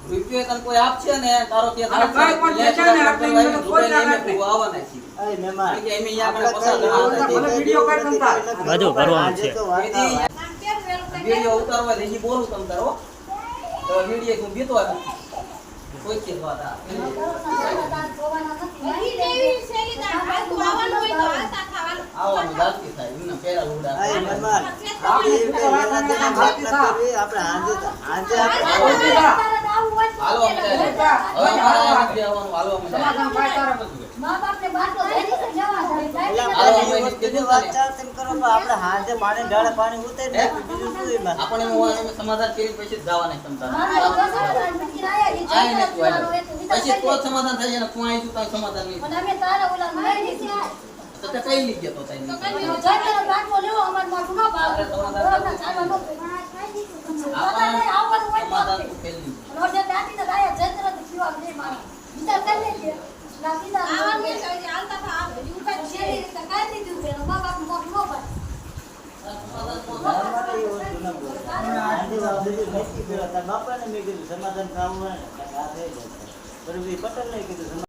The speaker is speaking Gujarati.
રૂપિયો તને કોઈ આપશે ને તારો કે આવવાના છે એ મહેમાન કે એમે આપણે પસાર વિડિયો કાઢ નતા બધું કરવાનું છે વિડિયો ઉતારવા દેજી બોલું તમ તારો તો વિડિયો તું બીતો કોઈ કે વાત આ આવવાનું દાતી થાય એમને પેલા ઉડા એ મહેમાન આપણે હાજે હાલો હવે મારા દેવાનું હાલો મા બાપને બાટલો દેની છે જવા આપણે હાજે પાણી ઢાળે પાણી ઉતરે બીજું શું એમાં આપણે હું સમાધાન કરી પછી જવાના ક્ષમતા પછી તો સમાધાન થાય ને હું આવી છું તો સમાધાન નહીં પણ અમે તારા ઓલા મારી દીધી તો તે કઈ લઈ ગયો તો તઈ તો કઈ જઈને બાટલો લેવો અમાર માથું ના પાડે બરોબર ચાલો નો આપણે આવવાનું હોય સમાધાન તો પેલી રોજે દાતી તો ગાય જંત્ર તો પીવા દે મારા વિચાર કરી લેજે લાગીતા આવવાનું છે હાલતા થા ઉપર શેરી રીતે કાઈ દીધું છે મા બાપ મોટ નો પાડે સમાધાન થવું હોય ને આ થઈ જાય બરોબર પટેલ ને કીધું